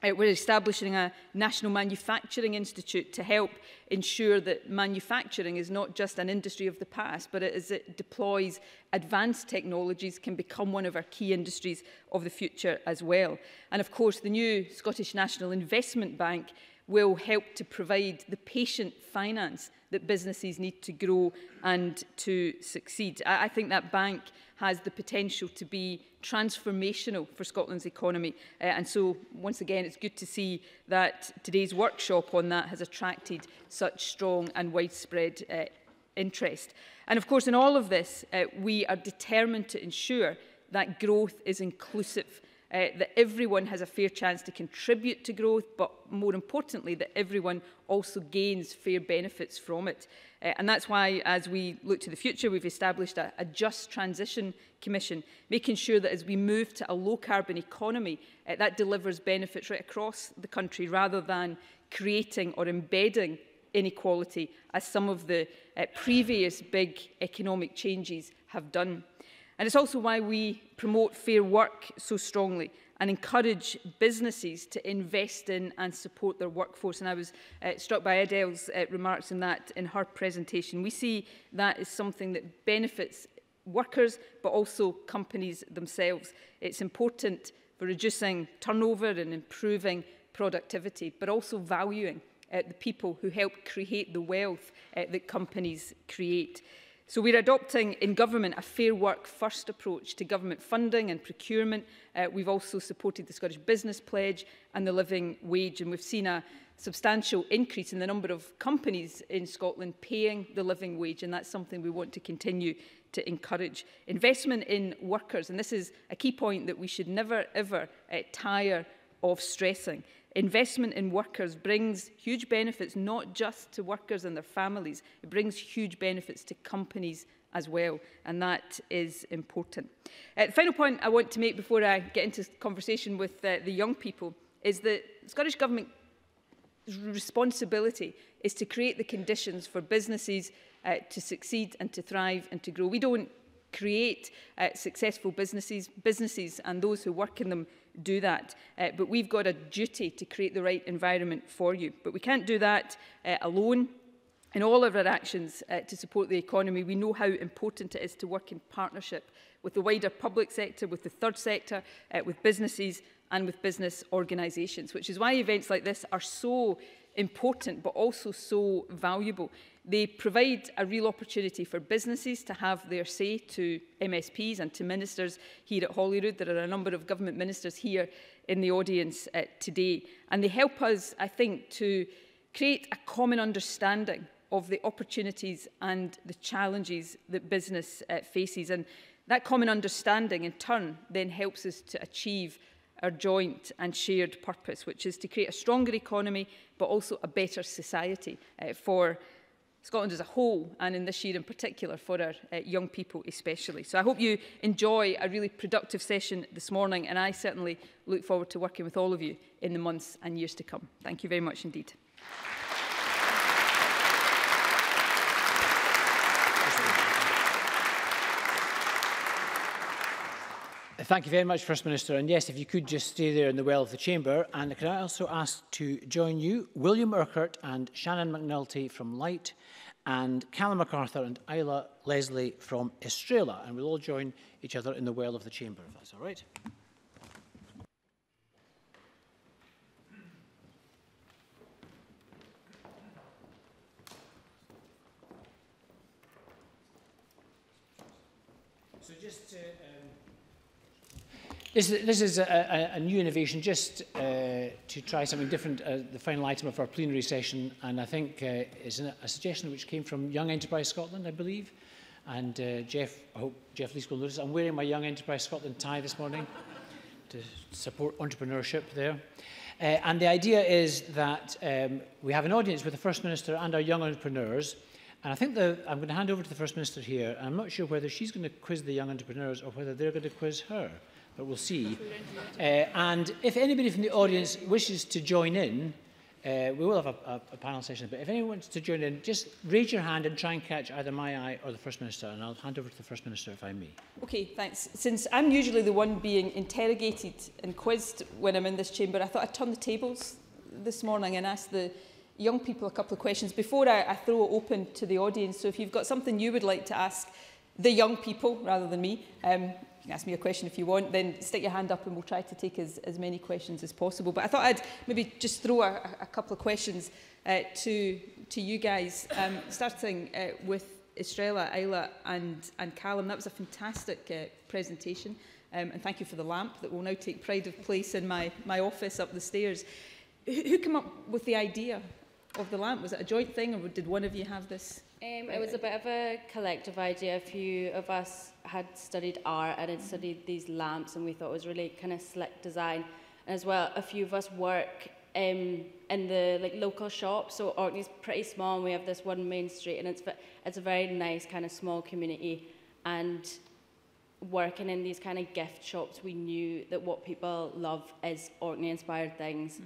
We're establishing a National Manufacturing Institute to help ensure that manufacturing is not just an industry of the past, but as it deploys advanced technologies can become one of our key industries of the future as well. And of course, the new Scottish National Investment Bank will help to provide the patient finance that businesses need to grow and to succeed. I think that bank has the potential to be transformational for Scotland's economy. And so, once again, it's good to see that today's workshop on that has attracted such strong and widespread interest. And of course, in all of this, we are determined to ensure that growth is inclusive, that everyone has a fair chance to contribute to growth, but more importantly, that everyone also gains fair benefits from it. And that's why, as we look to the future, we've established a Just Transition Commission, making sure that as we move to a low-carbon economy, that delivers benefits right across the country, rather than creating or embedding inequality, as some of the previous big economic changes have done. And it's also why we promote fair work so strongly and encourage businesses to invest in and support their workforce. And I was struck by Adele's remarks in that in her presentation. We see that as something that benefits workers, but also companies themselves. It's important for reducing turnover and improving productivity, but also valuing the people who help create the wealth that companies create. So we're adopting in government a fair work first approach to government funding and procurement. We've also supported the Scottish Business Pledge and the living wage, and we've seen a substantial increase in the number of companies in Scotland paying the living wage, and that's something we want to continue to encourage. Investment in workers, and this is a key point that we should never ever tire of stressing. Investment in workers brings huge benefits, not just to workers and their families. It brings huge benefits to companies as well, and that is important. The final point I want to make before I get into conversation with the young people is that the Scottish Government's responsibility is to create the conditions for businesses to succeed and to thrive and to grow. We don't create successful businesses and those who work in them do that, but we've got a duty to create the right environment for you. But we can't do that alone. In all of our actions to support the economy, we know how important it is to work in partnership with the wider public sector, with the third sector, with businesses and with business organisations, which is why events like this are so important but also so valuable. They provide a real opportunity for businesses to have their say to MSPs and to ministers here at Holyrood. There are a number of government ministers here in the audience today, and they help us, I think, to create a common understanding of the opportunities and the challenges that business faces. And that common understanding, in turn, then helps us to achieve our joint and shared purpose, which is to create a stronger economy, but also a better society for Scotland as a whole, and in this year in particular for our young people especially. So I hope you enjoy a really productive session this morning, and I certainly look forward to working with all of you in the months and years to come. Thank you very much indeed. Thank you very much, First Minister. And yes, if you could just stay there in the well of the chamber. And can I also ask to join you, William Urquhart and Shannon McNulty from Light, and Callum MacArthur and Isla Leslie from Estrella. And we'll all join each other in the well of the chamber, if that's all right. So just This is a new innovation, just to try something different, the final item of our plenary session, and I think it's a suggestion which came from Young Enterprise Scotland, I believe. And Jeff, I hope Jeff Lees will notice, I'm wearing my Young Enterprise Scotland tie this morning to support entrepreneurship there. And the idea is that we have an audience with the First Minister and our young entrepreneurs. And I think I'm going to hand over to the First Minister here. I'm not sure whether she's going to quiz the young entrepreneurs or whether they're going to quiz her. But we'll see. And if anybody from the audience wishes to join in, we will have a panel session, but if anyone wants to join in, just raise your hand and try and catch either my eye or the First Minister, and I'll hand over to the First Minister if I may. Okay, thanks. Since I'm usually the one being interrogated and quizzed when I'm in this chamber, I thought I'd turn the tables this morning and ask the young people a couple of questions before I throw it open to the audience. So if you've got something you would like to ask the young people rather than me, you can ask me a question if you want, then stick your hand up and we'll try to take as many questions as possible. But I thought I'd maybe just throw a couple of questions to you guys, starting with Estrella, Isla and Callum. That was a fantastic presentation, and thank you for the lamp that will now take pride of place in my office up the stairs. Who came up with the idea of the lamp? Was it a joint thing, or did one of you have this? It was a bit of a collective idea. A few of us had studied art and had studied these lamps, and we thought it was really kind of slick design. And as well, a few of us work in the local shop. So Orkney's pretty small, and we have this one main street, and it's a very nice kind of small community. And working in these kind of gift shops, we knew that what people love is Orkney-inspired things.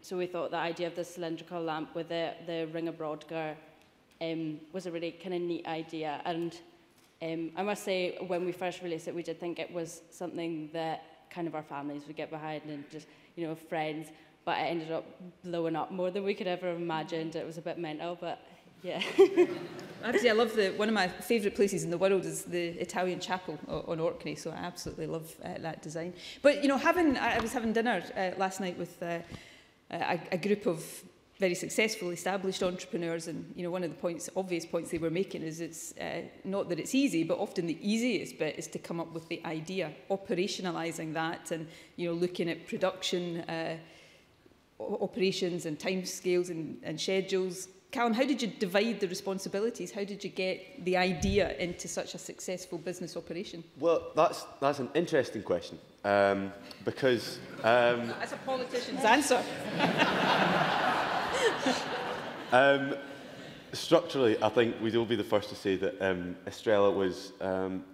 So we thought the idea of the cylindrical lamp with the ring of Brodgar was a really kind of neat idea. And I must say, when we first released it, we did think it was something that kind of our families would get behind and just, you know, friends. But it ended up blowing up more than we could ever have imagined. It was a bit mental, but yeah. Actually, I love one of my favourite places in the world is the Italian chapel on Orkney, so I absolutely love that design. But, you know, I was having dinner last night with a group of very successful, established entrepreneurs, and, you know, one of the obvious points they were making is it's not that it's easy, but often the easiest bit is to come up with the idea, operationalising that, and, you know, looking at production operations and timescales and schedules. Callum, how did you divide the responsibilities? How did you get the idea into such a successful business operation? Well, that's an interesting question, because... That's a politician's answer. Structurally, I think we'd all be the first to say that Estrella was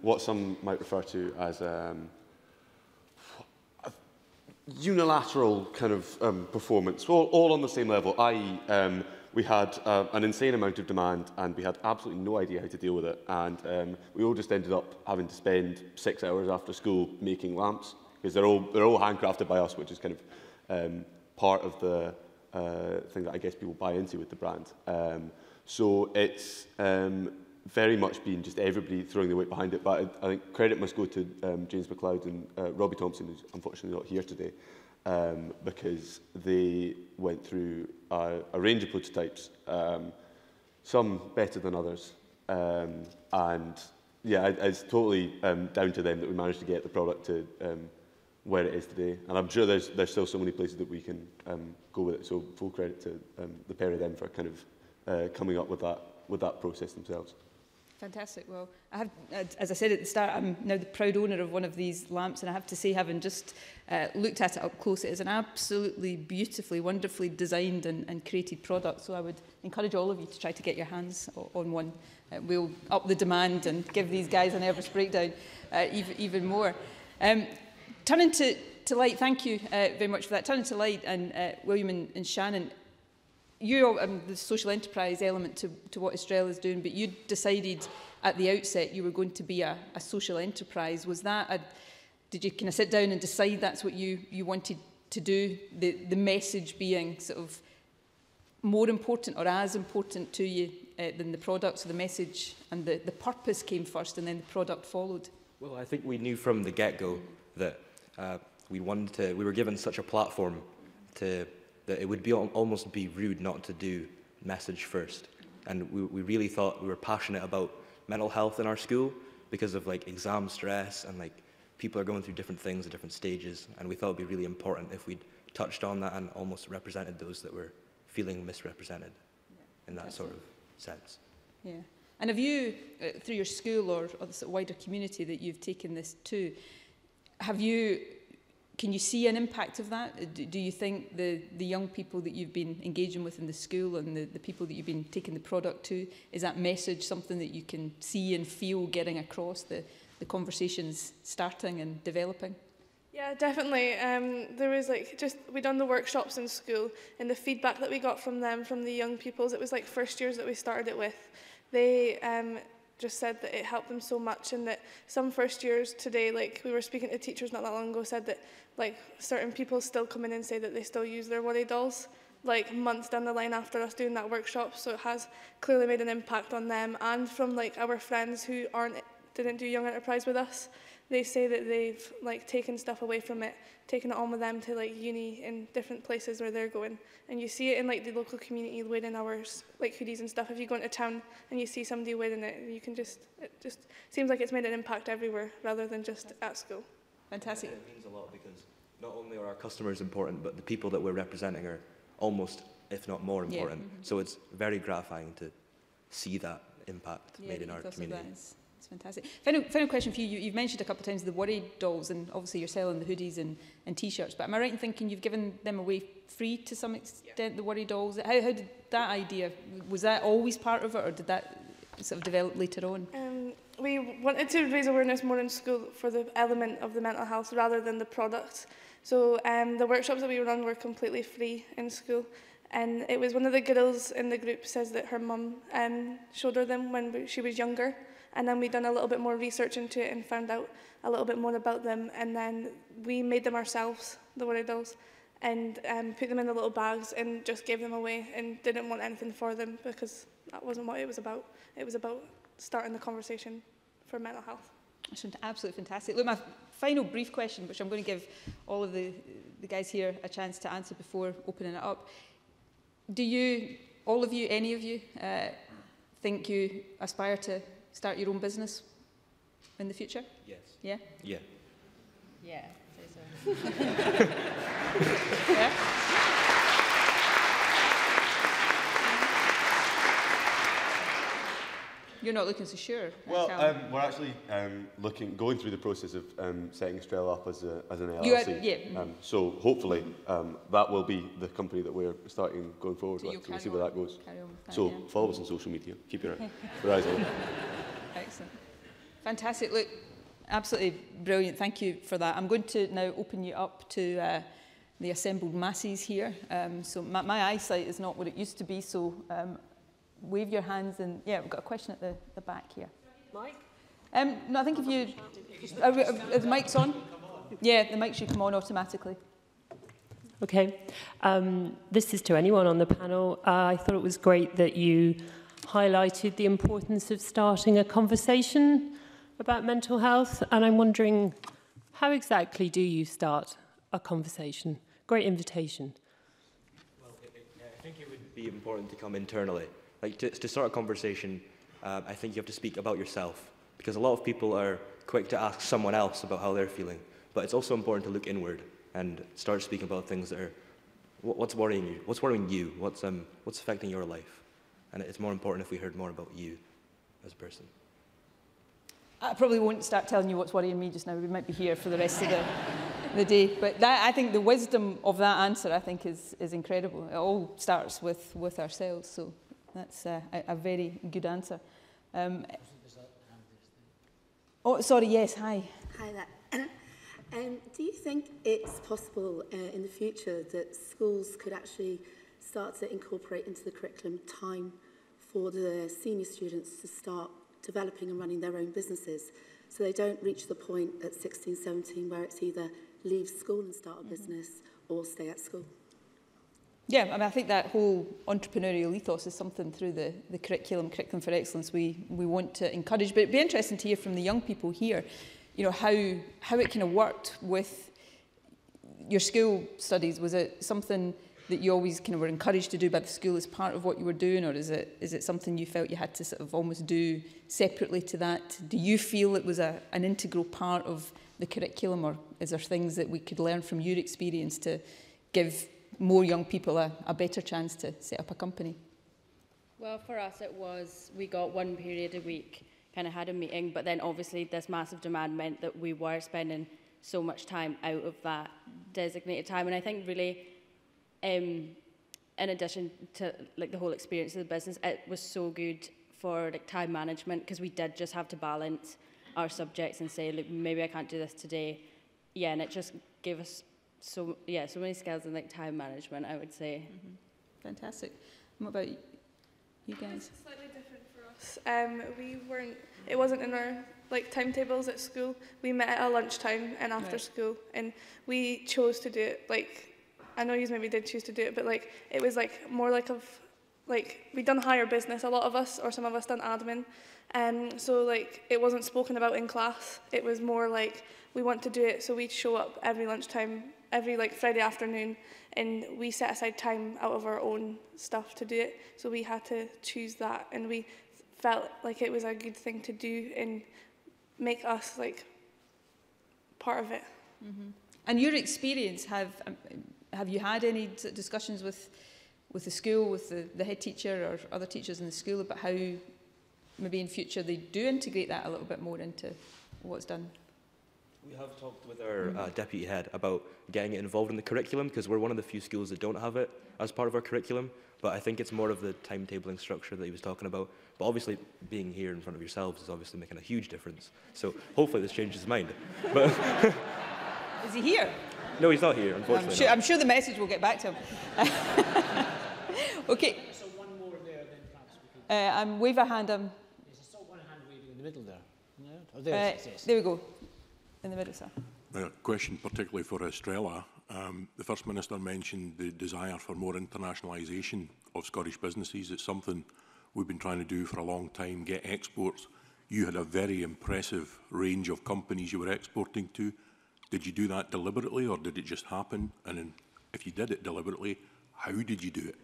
what some might refer to as a unilateral kind of performance, all on the same level, i.e. We had an insane amount of demand and we had absolutely no idea how to deal with it, and we all just ended up having to spend 6 hours after school making lamps, because they're all handcrafted by us, which is kind of part of the thing that I guess people buy into with the brand. So it's very much been just everybody throwing the weight behind it. But I think credit must go to James McLeod and Robbie Thompson, who's unfortunately not here today, because they went through a range of prototypes, some better than others. And yeah, it's totally down to them that we managed to get the product to where it is today. And I'm sure there's still so many places that we can go with it. So full credit to the pair of them for kind of coming up with that process themselves. Fantastic. Well, I have, as I said at the start, I'm now the proud owner of one of these lamps, and I have to say, having just looked at it up close, it is an absolutely beautifully, wonderfully designed and created product. So I would encourage all of you to try to get your hands on one. We'll up the demand and give these guys a nervous breakdown even more. Turning to Light, thank you very much for that. Turning to Light, and William and Shannon, you're the social enterprise element to what Estrella is doing, but you decided at the outset you were going to be a social enterprise. Was that did you kind of sit down and decide that's what you wanted to do? The message being sort of more important or as important to you than the product, so the message and the purpose came first and then the product followed? Well, I think we knew from the get-go that we were given such a platform that it would almost be rude not to do message first. And we really thought we were passionate about mental health in our school because of like exam stress and like people are going through different things at different stages. And we thought it would be really important if we'd touched on that and almost represented those that were feeling misrepresented in that sort of sense. Yeah. And have you, through your school or the sort of wider community that you've taken this to, can you see an impact of that? Do you think the young people that you've been engaging with in the school and the people that you've been taking the product to, is that message something that you can see and feel getting across, the conversations starting and developing? Yeah, definitely. There was we done the workshops in school, and the feedback that we got from them, from the young peoples, it was like first years that we started it with. They just said that it helped them so much, and that some first years today, like we were speaking to teachers not that long ago, said that like certain people still come in and say that they still use their worry dolls like months down the line after us doing that workshop. So it has clearly made an impact on them, and from like our friends who didn't do Young Enterprise with us. They say that they've like taken stuff away from it, taken it on with them to like uni in different places where they're going. And you see it in like the local community wearing our like hoodies and stuff. If you go into town and you see somebody wearing it, you can it just seems like it's made an impact everywhere rather than just at school. Fantastic. It means a lot because not only are our customers important, but the people that we're representing are almost, if not more important. Yeah. Mm-hmm. So it's very gratifying to see that impact made in our community. It's fantastic. Final question for you. You've mentioned a couple of times the worry dolls, and obviously you're selling the hoodies and T-shirts, but am I right in thinking you've given them away free to some extent, the worry dolls? How did that idea, was that always part of it, or did that sort of develop later on? We wanted to raise awareness more in school for the element of the mental health rather than the product. So the workshops that we run were completely free in school. And it was one of the girls in the group says that her mum showed her them when she was younger. And then we done a little bit more research into it and found out a little bit more about them. And then we made them ourselves, the worry dolls, and put them in the little bags and just gave them away and didn't want anything for them because that wasn't what it was about. It was about starting the conversation for mental health. That's absolutely fantastic. Look, my final brief question, which I'm going to give all of the guys here a chance to answer before opening it up. Do you, all of you, any of you, think you aspire to start your own business in the future? Yes. Yeah? Yeah. Yeah, say so. Yeah? You're not looking so sure. Well, we're actually going through the process of setting Estrella up as an LLC. So hopefully that will be the company that we're starting going forward with. So we'll see where that goes. So follow us on social media. Keep your eyes on. Excellent. Fantastic. Look, absolutely brilliant. Thank you for that. I'm going to now open you up to the assembled masses here. So my eyesight is not what it used to be, so wave your hands and, yeah, we've got a question at the back here. Mike? No, I think if you... Are the mics on? Yeah, the mic should come on automatically. Okay. This is to anyone on the panel. I thought it was great that you highlighted the importance of starting a conversation about mental health, and I'm wondering, how exactly do you start a conversation? Great invitation. Well, I think it would be important to come internally. Like to start a conversation, I think you have to speak about yourself, because a lot of people are quick to ask someone else about how they're feeling, but it's also important to look inward and start speaking about things that are, what's worrying you, what's affecting your life. And it's more important if we heard more about you as a person. I probably won't start telling you what's worrying me just now. We might be here for the rest of the day. But that, I think the wisdom of that answer, I think, is incredible. It all starts with ourselves. So that's a very good answer. Oh, sorry, yes, hi. Hi there. Do you think it's possible in the future that schools could actually start to incorporate into the curriculum time for the senior students to start developing and running their own businesses, so they don't reach the point at 16, 17 where it's either leave school and start a business or stay at school? Yeah, I mean, I think that whole entrepreneurial ethos is something through the Curriculum for Excellence we want to encourage. But it'd be interesting to hear from the young people here, you know, how it kind of worked with your school studies. Was it something that you always kind of were encouraged to do by the school as part of what you were doing, or is it something you felt you had to sort of almost do separately to that? Do you feel it was an integral part of the curriculum, or is there things that we could learn from your experience to give more young people a better chance to set up a company? Well, for us it was, we got one period a week, kind of had a meeting, but then obviously this massive demand meant that we were spending so much time out of that designated time. And I think really, in addition to like the whole experience of the business, it was so good for like time management, because we did just have to balance our subjects and say, look, maybe I can't do this today. Yeah, and it just gave us so many skills in like time management, I would say. Mm-hmm. Fantastic. What about you guys? It's slightly different for us. It wasn't in our like timetables at school. We met at a lunchtime and after school, and we chose to do it. Like, I know you maybe did choose to do it, but like it was like more like we'd done higher business, a lot of us, or some of us done admin, so like it wasn't spoken about in class. It was more like we want to do it, so we'd show up every lunchtime, every like Friday afternoon, and we set aside time out of our own stuff to do it. So we had to choose that, and we felt like it was a good thing to do and make us like part of it. Mm-hmm. And your experience, have you had any discussions with the school, with the head teacher or other teachers in the school about how maybe in future they do integrate that a little bit more into what's done? We have talked with our deputy head about getting it involved in the curriculum, because we're one of the few schools that don't have it as part of our curriculum. But I think it's more of the timetabling structure that he was talking about. But obviously, being here in front of yourselves is obviously making a huge difference. So hopefully this changes his mind. But is he here? No, he's not here, unfortunately. I'm sure the message will get back to him. Okay. So one more there, then perhaps we could... wave a hand. There's still one hand waving in the middle there. No? Oh, there it is, yes. There we go. In the middle, sir. A question particularly for Estrella. The First Minister mentioned the desire for more internationalisation of Scottish businesses. It's something we've been trying to do for a long time, get exports. You had a very impressive range of companies you were exporting to. Did you do that deliberately, or did it just happen? And then, if you did it deliberately, how did you do it?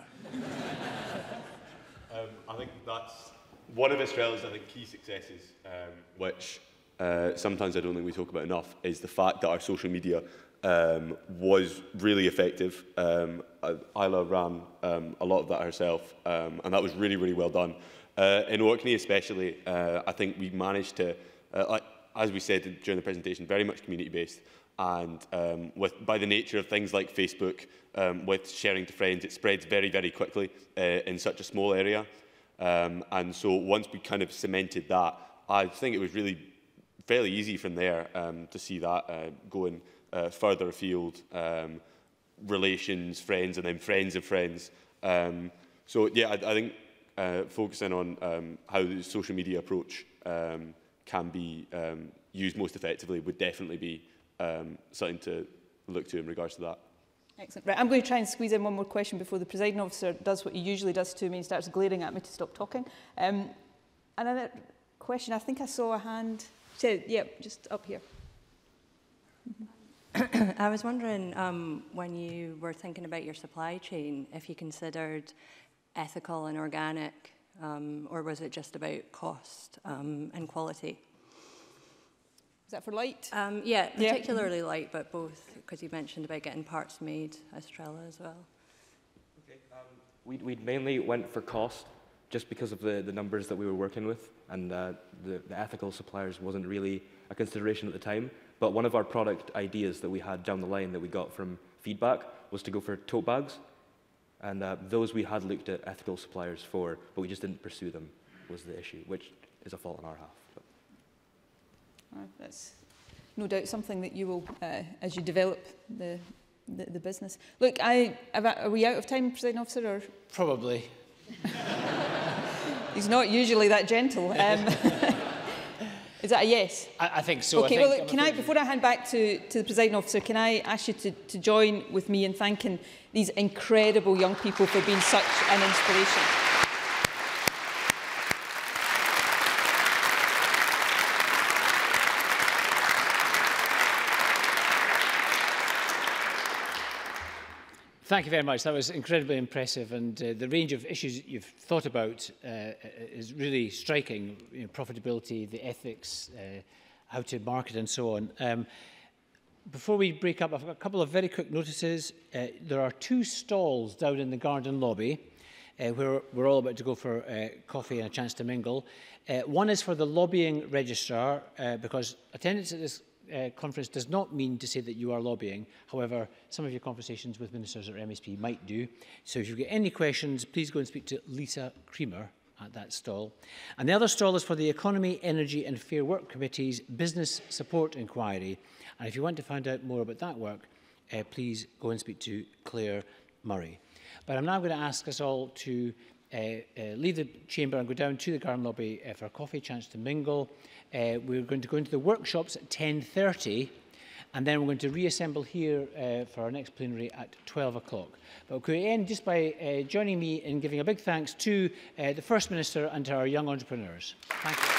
I think that's one of Estrella's, key successes, which sometimes I don't think we talk about enough, is the fact that our social media was really effective. Isla ran a lot of that herself, and that was really, really well done. In Orkney especially, I think we managed to, as we said during the presentation, very much community-based, and by the nature of things like Facebook, with sharing to friends, it spreads very, very quickly in such a small area. And so once we kind of cemented that, I think it was really fairly easy from there to see that going further afield, relations, friends, and then friends of friends. So yeah, I think focusing on how the social media approach can be used most effectively would definitely be something to look to in regards to that. Excellent. Right, I'm going to try and squeeze in one more question before the presiding officer does what he usually does to me and starts glaring at me to stop talking. Another question, I think I saw a hand. Yeah, just up here. I was wondering, when you were thinking about your supply chain, if you considered ethical and organic, or was it just about cost and quality? Is that for light? Yeah, particularly light, but both, because you mentioned about getting parts made, Estrella as well. Okay. We mainly went for cost, just because of the numbers that we were working with, and the ethical suppliers wasn't really a consideration at the time. But one of our product ideas that we had down the line that we got from feedback was to go for tote bags, and those we had looked at ethical suppliers for, but we just didn't pursue them, was the issue, which is a fault on our half. That's no doubt something that you will, as you develop the business. Look, are we out of time, Presiding Officer? Or? Probably. He's not usually that gentle. Is that a yes? I think so. Okay, well, look, before I hand back to the Presiding Officer, can I ask you to join with me in thanking these incredible young people for being such an inspiration? Thank you very much. That was incredibly impressive, and the range of issues you've thought about is really striking. You know, profitability, the ethics, how to market, and so on. Before we break up, I've got a couple of very quick notices. There are 2 stalls down in the garden lobby where we're all about to go for coffee and a chance to mingle. One is for the lobbying registrar, because attendance at this conference does not mean to say that you are lobbying. However, some of your conversations with ministers or MSP might do. So if you get any questions, please go and speak to Lisa Creamer at that stall. And the other stall is for the Economy, Energy and Fair Work Committee's Business Support Inquiry. And if you want to find out more about that work, please go and speak to Claire Murray. But I'm now going to ask us all to leave the chamber and go down to the garden lobby for a coffee, chance to mingle. We're going to go into the workshops at 10:30, and then we're going to reassemble here for our next plenary at 12 o'clock. But we'll end just by joining me in giving a big thanks to the First Minister and to our young entrepreneurs. Thank you.